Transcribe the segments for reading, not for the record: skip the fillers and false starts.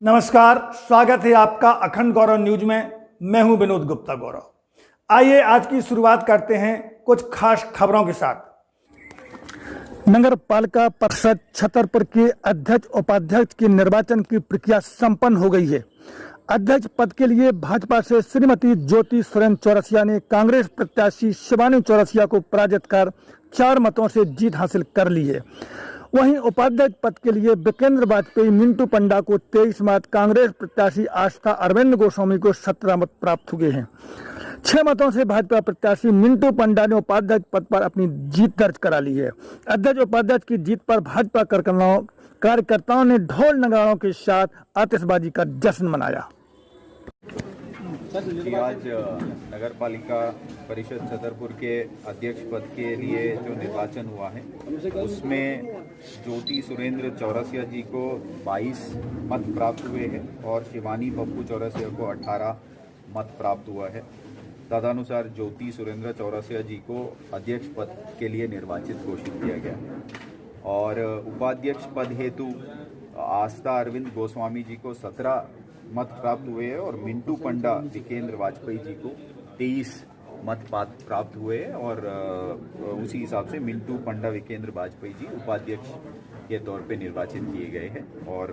नमस्कार, स्वागत है आपका अखंड गौरव न्यूज में। मैं हूं विनोद गुप्ता गौरव। आइए आज की शुरुआत करते हैं कुछ खास खबरों के साथ। नगर पालिका परिषद छतरपुर के अध्यक्ष उपाध्यक्ष के निर्वाचन की प्रक्रिया संपन्न हो गई है। अध्यक्ष पद के लिए भाजपा से श्रीमती ज्योति सुरेंद्र चौरसिया ने कांग्रेस प्रत्याशी शिवानी चौरसिया को पराजित कर 4 मतों से जीत हासिल कर ली है। वहीं उपाध्यक्ष पद के लिए विकेंद्र वाजपेयी मिंटू पंडा को 23 मत, कांग्रेस प्रत्याशी आस्था अरविंद गोस्वामी को 17 मत प्राप्त हुए हैं। 6 मतों से भाजपा प्रत्याशी मिंटू पंडा ने उपाध्यक्ष पद पर अपनी जीत दर्ज करा ली है। अध्यक्ष उपाध्यक्ष की जीत पर भाजपा कार्यकर्ताओं ने ढोल नगाड़ों के साथ आतिशबाजी का जश्न मनाया। जी, आज नगर पालिका परिषद छतरपुर के अध्यक्ष पद के लिए जो निर्वाचन हुआ है उसमें ज्योति सुरेंद्र चौरसिया जी को 22 मत प्राप्त हुए हैं और शिवानी पप्पू चौरसिया को 18 मत प्राप्त हुआ है। तदनुसार ज्योति सुरेंद्र चौरसिया जी को अध्यक्ष पद के लिए निर्वाचित घोषित किया गया और उपाध्यक्ष पद हेतु आस्था अरविंद गोस्वामी जी को 17 मत प्राप्त हुए हैं और मिंटू पंडा विकेंद्र वाजपेयी जी को 23 मत प्राप्त हुए हैं और उसी हिसाब से मिंटू पंडा विकेंद्र वाजपेयी जी उपाध्यक्ष के तौर पे निर्वाचित किए गए हैं और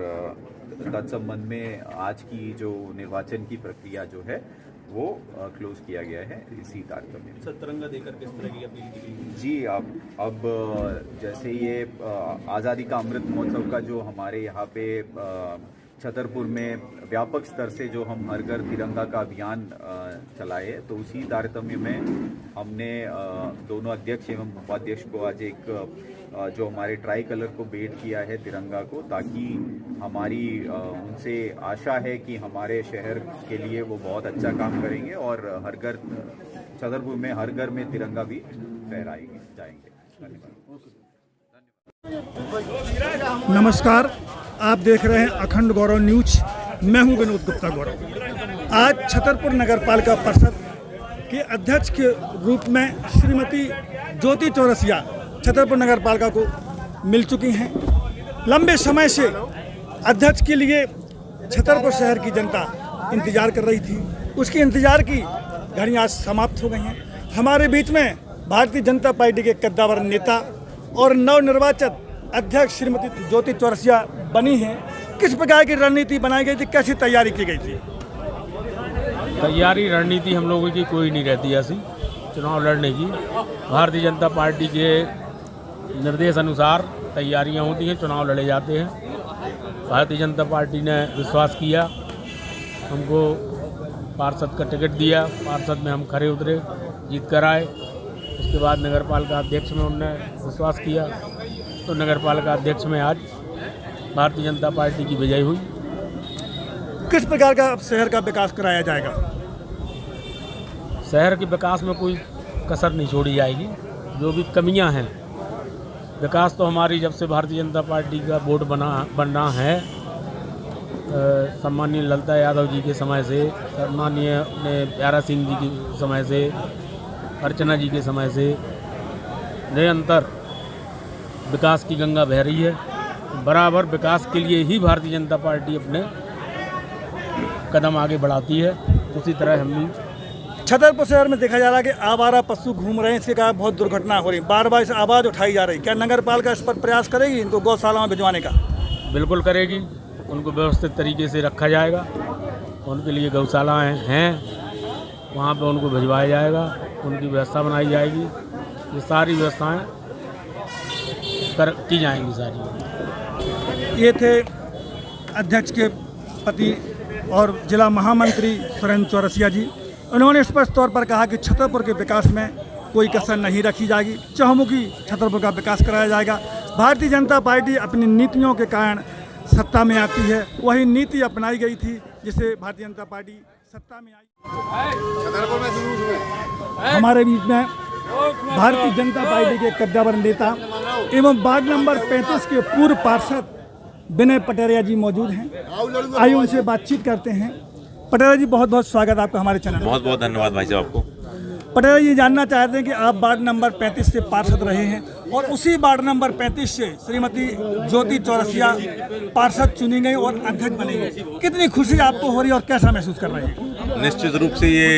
तत्संबंध में आज की जो निर्वाचन की प्रक्रिया जो है वो क्लोज किया गया है इसी तारतम्य में। तिरंगा देकर किस तरह की अपील की गई? जी, अब जैसे ये आज़ादी का अमृत महोत्सव का जो हमारे यहाँ पे छतरपुर में व्यापक स्तर से जो हम हर घर तिरंगा का अभियान चलाए, तो उसी तारतम्य में हमने दोनों अध्यक्ष एवं उपाध्यक्ष को आज एक जो हमारे ट्राई कलर को भेंट किया है तिरंगा को, ताकि हमारी उनसे आशा है कि हमारे शहर के लिए वो बहुत अच्छा काम करेंगे और हर घर छतरपुर में हर घर में तिरंगा भी फहराएंगे जाएंगे। धन्यवाद। नमस्कार, आप देख रहे हैं अखंड गौरव न्यूज। मैं हूं विनोद गुप्ता गौरव। आज छतरपुर नगर पालिका परिषद के अध्यक्ष के रूप में श्रीमती ज्योति चौरसिया छतरपुर नगर पालिका को मिल चुकी हैं। लंबे समय से अध्यक्ष के लिए छतरपुर शहर की जनता इंतजार कर रही थी। उसकी इंतजार की घड़ियां आज समाप्त हो गई हैं। हमारे बीच में भारतीय जनता पार्टी के कद्दावर नेता और नवनिर्वाचित अध्यक्ष श्रीमती ज्योति चौरसिया बनी हैं। किस प्रकार की रणनीति बनाई गई थी, कैसी तैयारी की गई थी? तैयारी रणनीति हम लोगों की कोई नहीं रहती ऐसी चुनाव लड़ने की। भारतीय जनता पार्टी के निर्देश अनुसार तैयारियां होती हैं, चुनाव लड़े जाते हैं। भारतीय जनता पार्टी ने विश्वास किया, हमको पार्षद का टिकट दिया, पार्षद में हम खरे उतरे, जीत कर आए। उसके बाद नगर पालिका अध्यक्ष में उन्होंने विश्वास किया, तो नगर पालिका अध्यक्ष में आज भारतीय जनता पार्टी की विजय हुई। किस प्रकार का शहर का विकास कराया जाएगा? शहर के विकास में कोई कसर नहीं छोड़ी जाएगी। जो भी कमियां हैं, विकास तो हमारी जब से भारतीय जनता पार्टी का बोर्ड बनना है, सम्माननीय ललिता यादव जी के समय से, सम्माननीय अपने प्यारा सिंह जी के समय से, अर्चना जी के समय से निरंतर विकास की गंगा बह रही है। बराबर विकास के लिए ही भारतीय जनता पार्टी अपने कदम आगे बढ़ाती है। उसी तरह हम भी छतरपुर शहर में देखा जा रहा है कि आवारा पशु घूम रहे हैं, इसके कारण बहुत दुर्घटना हो रही, बार बार इस आवाज़ उठाई जा रही। क्या नगर पालिका इस पर प्रयास करेगी इनको गौशाला में भिजवाने का? बिल्कुल करेगी। उनको व्यवस्थित तरीके से रखा जाएगा, उनके लिए गौशालाएँ हैं, वहाँ पर उनको भिजवाया जाएगा, उनकी व्यवस्था बनाई जाएगी। ये सारी व्यवस्थाएँ की जाएंगी सारी। ये थे अध्यक्ष के पति और जिला महामंत्री सुरेंद्र चौरसिया जी। उन्होंने स्पष्ट तौर पर कहा कि छतरपुर के विकास में कोई कसर नहीं रखी जाएगी, चहुमुखी छतरपुर का विकास कराया जाएगा। भारतीय जनता पार्टी अपनी नीतियों के कारण सत्ता में आती है, वही नीति अपनाई गई थी जिससे भारतीय जनता पार्टी सत्ता में आई। हमारे बीच में भारतीय जनता पार्टी के कद्दावर नेता एवं वार्ड नंबर 35 के पूर्व पार्षद विनय पटेरिया जी मौजूद हैं। आइए उनसे बातचीत करते हैं। पटेरिया जी, बहुत बहुत स्वागत आपका हमारे चैनल। बहुत बहुत धन्यवाद भाई साहब आपको। पटेल ये जानना चाहते हैं कि आप वार्ड नंबर 35 से पार्षद रहे हैं और उसी वार्ड नंबर 35 से श्रीमती ज्योति चौरसिया पार्षद चुनी गई और अध्यक्ष बनी गई। कितनी खुशी आपको हो रही है और कैसा महसूस कर रहे हैं? निश्चित रूप से ये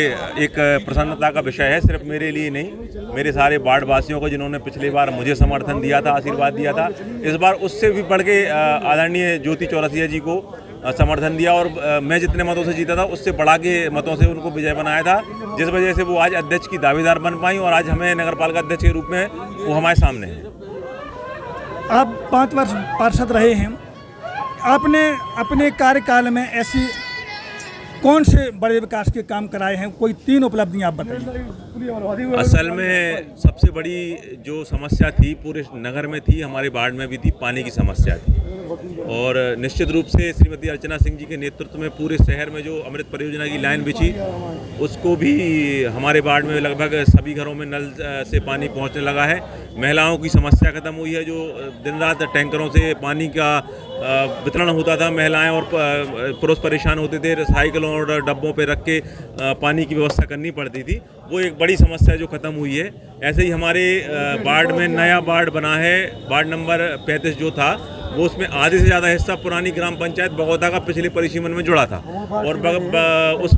एक प्रसन्नता का विषय है, सिर्फ मेरे लिए नहीं, मेरे सारे वार्ड वासियों को जिन्होंने पिछली बार मुझे समर्थन दिया था, आशीर्वाद दिया था। इस बार उससे भी बढ़ के आदरणीय ज्योति चौरसिया जी को समर्थन दिया और मैं जितने मतों से जीता था उससे बढ़ा के मतों से उनको विजय बनाया था, जिस वजह से वो आज अध्यक्ष की दावेदार बन पाई और आज हमें नगरपालिका अध्यक्ष के रूप में वो हमारे सामने हैं। आप 5 वर्ष पार्षद रहे हैं, आपने अपने कार्यकाल में ऐसी कौन से बड़े विकास के काम कराए हैं? कोई 3 उपलब्धियां आप बताइए। असल में सबसे बड़ी जो समस्या थी पूरे नगर में थी, हमारे वार्ड में भी थी, पानी की समस्या थी और निश्चित रूप से श्रीमती अर्चना सिंह जी के नेतृत्व में पूरे शहर में जो अमृत परियोजना की लाइन बिछी उसको भी हमारे वार्ड में लगभग सभी घरों में नल से पानी पहुंचने लगा है। महिलाओं की समस्या खत्म हुई है, जो दिन रात टैंकरों से पानी का वितरण होता था, महिलाएं और पुरुष परेशान होते थे, साइकिलों और डब्बों पे रख के पानी की व्यवस्था करनी पड़ती थी, वो एक बड़ी समस्या जो ख़त्म हुई है। ऐसे ही हमारे वार्ड में नया वार्ड बना है, वार्ड नंबर 35 जो था वो उसमें आधे से ज़्यादा हिस्सा पुरानी ग्राम पंचायत बगौदा का पिछले परिसीमन में जुड़ा था और उस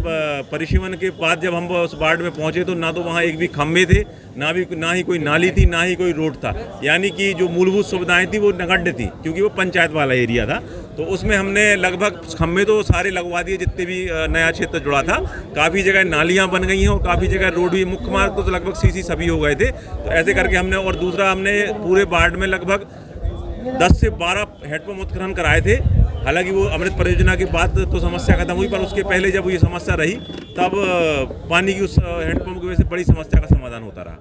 परिसीमन के बाद जब हम उस वार्ड में पहुंचे तो ना तो वहाँ एक भी खम्भे थे, ना ही कोई नाली थी, ना ही कोई रोड था, यानी कि जो मूलभूत सुविधाएं थी वो नगण्य थी क्योंकि वो पंचायत वाला एरिया था। तो उसमें हमने लगभग खम्भे तो सारे लगवा दिए जितने भी नया क्षेत्र जुड़ा था, काफ़ी जगह नालियाँ बन गई हैं और काफ़ी जगह रोड भी, मुख्य मार्ग तो लगभग सीसी सभी हो गए थे। तो ऐसे करके हमने, और दूसरा हमने पूरे वार्ड में लगभग 10 से 12 हैंडपंप उत्खनन कराए थे। हालांकि वो अमृत परियोजना के बाद तो समस्या खत्म हुई, पर उसके पहले जब ये समस्या रही तब पानी की उस हैंडपंप की वजह से बड़ी समस्या का समाधान होता रहा।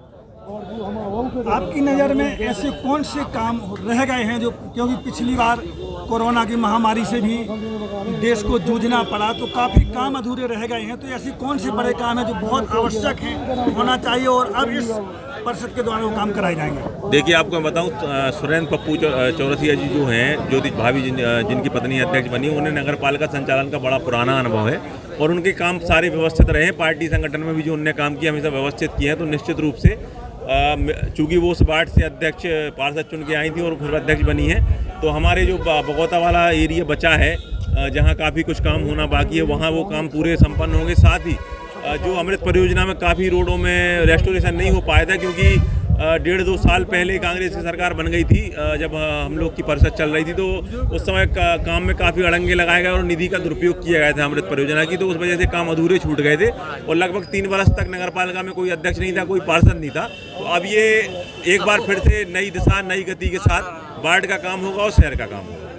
आपकी नज़र में ऐसे कौन से काम रह गए हैं जो, क्योंकि पिछली बार कोरोना की महामारी से भी देश को जूझना पड़ा तो काफ़ी काम अधूरे रह गए हैं, तो ऐसे कौन से बड़े काम हैं जो बहुत आवश्यक हैं, होना चाहिए और अब इस परिषद के द्वारा वो काम कराए जाएंगे? देखिए, आपको मैं बताऊं, सुरेंद्र पप्पू चौरसिया जी जो हैं, ज्योति भाभी जिनकी पत्नी अध्यक्ष बनी, उन्हें नगर पालिका संचालन का बड़ा पुराना अनुभव है और उनके काम सारे व्यवस्थित रहे हैं। पार्टी संगठन में भी जो उनने काम किया हमेशा व्यवस्थित किए हैं। तो निश्चित रूप से चूँकि वो उस वार्ड से अध्यक्ष पार्षद चुन के आई थी और फिर अध्यक्ष बनी है, तो हमारे जो बगौता वाला एरिया बचा है जहाँ काफ़ी कुछ काम होना बाकी है, वहाँ वो काम पूरे संपन्न होंगे। साथ ही जो अमृत परियोजना में काफ़ी रोडों में रेस्टोरेशन नहीं हो पाया था क्योंकि 1.5-2 साल पहले कांग्रेस की सरकार बन गई थी, जब हम लोग की परिषद चल रही थी, तो उस समय काम में काफ़ी अड़ंगे लगाए गए और निधि का दुरुपयोग किया गया था अमृत परियोजना की, तो उस वजह से काम अधूरे छूट गए थे और लगभग 3 वर्ष तक नगरपालिका में कोई अध्यक्ष नहीं था, कोई पार्षद नहीं था। तो अब ये एक बार फिर से नई दिशा, नई गति के साथ वार्ड का काम होगा और शहर का काम होगा।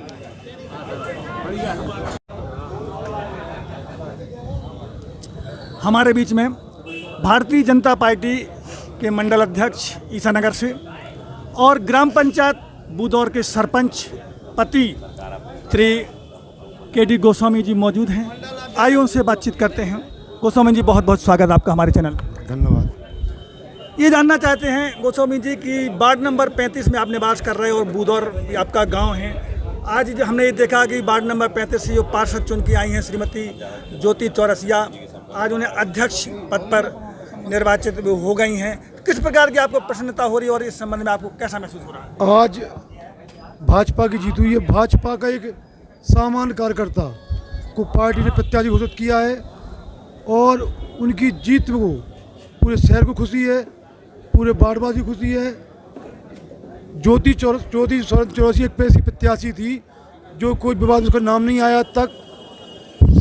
हमारे बीच में भारतीय जनता पार्टी के मंडल अध्यक्ष ईसानगर से और ग्राम पंचायत बुदौर के सरपंच पति श्री के.डी. गोस्वामी जी मौजूद हैं। आइए उनसे बातचीत करते हैं। गोस्वामी जी, बहुत बहुत स्वागत आपका हमारे चैनल। धन्यवाद। ये जानना चाहते हैं गोस्वामी जी कि वार्ड नंबर 35 में आप निवास कर रहे हैं और बुदौर आपका गांव है। आज जो हमने ये देखा कि वार्ड नंबर 35 से जो पार्षद चुन के आई हैं श्रीमती ज्योति चौरसिया, आज उन्हें अध्यक्ष पद पर निर्वाचित हो गई हैं। किस प्रकार की आपको प्रसन्नता हो रही है और इस संबंध में आपको कैसा महसूस हो रहा है? आज भाजपा की जीत हुई है। भाजपा का एक सामान्य कार्यकर्ता को पार्टी ने प्रत्याशी घोषित किया है और उनकी जीत को पूरे शहर को खुशी है, पूरे वार्डवासी को खुशी है। ज्योति चौरसिया एक ऐसी प्रत्याशी थी जो कोई विवाद उसका नाम नहीं आया तक,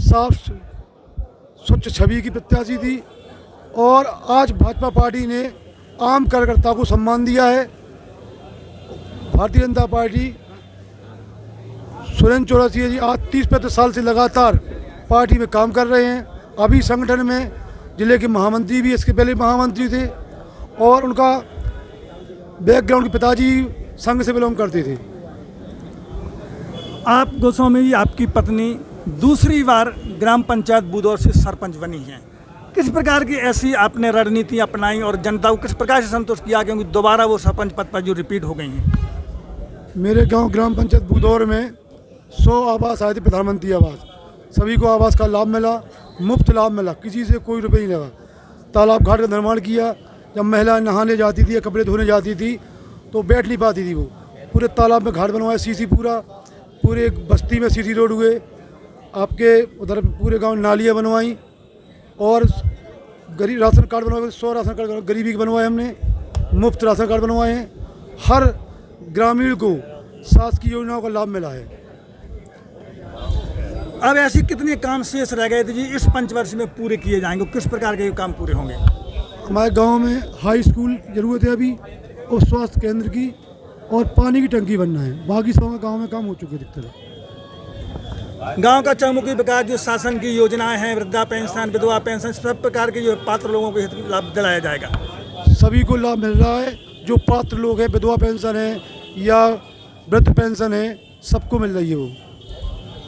साफ स्वच्छ छवि की प्रत्याशी थी और आज भाजपा पार्टी ने आम कार्यकर्ता को सम्मान दिया है। भारतीय जनता पार्टी सुरेंद्र चौरसिया जी आज 30-35 साल से लगातार पार्टी में काम कर रहे हैं। अभी संगठन में जिले के महामंत्री भी, इसके पहले महामंत्री थे और उनका बैकग्राउंड के पिताजी संघ से बिलोंग करते थे। आप गोस्वामी जी, आपकी पत्नी दूसरी बार ग्राम पंचायत बुदौर से सरपंच बनी हैं। किस प्रकार की ऐसी आपने रणनीति अपनाई और जनता को किस प्रकार से संतुष्ट किया, क्योंकि दोबारा वो सरपंच पद पर जो रिपीट हो गई हैं? मेरे गांव ग्राम पंचायत बुदौर में 100 आवास आए थे, प्रधानमंत्री आवास। सभी को आवास का लाभ मिला, मुफ्त लाभ मिला, किसी से कोई रुपये नहीं लगा। तालाब घाट का निर्माण किया। जब महिलाएं नहाने जाती थी या कपड़े धोने जाती थी तो बैठ नहीं पाती थी, वो पूरे तालाब में घाट बनवाए, सीसी पूरे बस्ती में सीसी रोड हुए, आपके उधर पूरे गांव नालियाँ बनवाई और गरीब राशन कार्ड बनवाए, 100 राशन कार्ड गरीबी के बनवाए हमने, मुफ्त राशन कार्ड बनवाए हैं। हर ग्रामीण को शासकीय योजनाओं का लाभ मिला है। अब ऐसे कितने काम शेष रह गए थे जी इस पंचवर्ष में पूरे किए जाएंगे? किस प्रकार के काम पूरे होंगे? हमारे गांव में हाई स्कूल की ज़रूरत है अभी, और स्वास्थ्य केंद्र की, और पानी की टंकी बनना है। बाकी सब गांव में काम हो चुके दिखते। गांव का चौमुखी विकास, जो शासन की योजनाएं हैं, वृद्धा पेंशन, विधवा पेंशन, सब प्रकार के जो पात्र लोगों को लाभ दिलाया जाएगा। सभी को लाभ मिल रहा है, जो पात्र लोग हैं, विधवा पेंशन है या वृद्ध पेंशन है, सबको मिल रही है। वो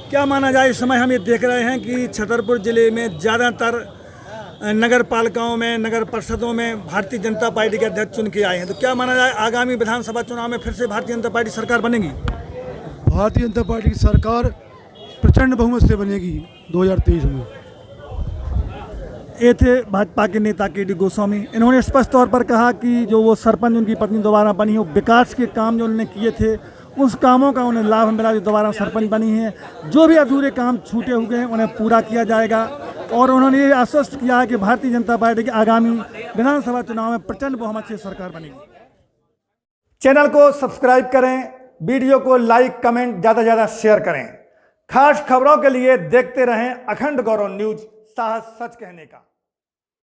क्या माना जाए, इस समय हम ये देख रहे हैं कि छतरपुर जिले में ज़्यादातर नगर पालिकाओं में, नगर परिषदों में भारतीय जनता पार्टी के अध्यक्ष चुन के आए हैं, तो क्या माना जाए आगामी विधानसभा चुनाव में फिर से भारतीय जनता पार्टी सरकार बनेगी? भारतीय जनता पार्टी की सरकार प्रचंड बहुमत से बनेगी 2023 में। ये थे भाजपा के नेता के.डी. गोस्वामी। इन्होंने स्पष्ट तौर पर कहा कि जो वो सरपंच उनकी पत्नी दोबारा बनी हो, विकास के काम जो उन्होंने किए थे उस कामों का उन्हें लाभ मिला, जो दोबारा सरपंच बनी है। जो भी अधूरे काम छूटे हुए हैं उन्हें पूरा किया जाएगा, और उन्होंने ये आश्वस्त किया है कि भारतीय जनता पार्टी की आगामी विधानसभा चुनाव में प्रचंड बहुमत से सरकार बनेगी। चैनल को सब्सक्राइब करें, वीडियो को लाइक कमेंट ज़्यादा से ज़्यादा शेयर करें। खास खबरों के लिए देखते रहें अखंड गौरव न्यूज, साहस सच कहने का।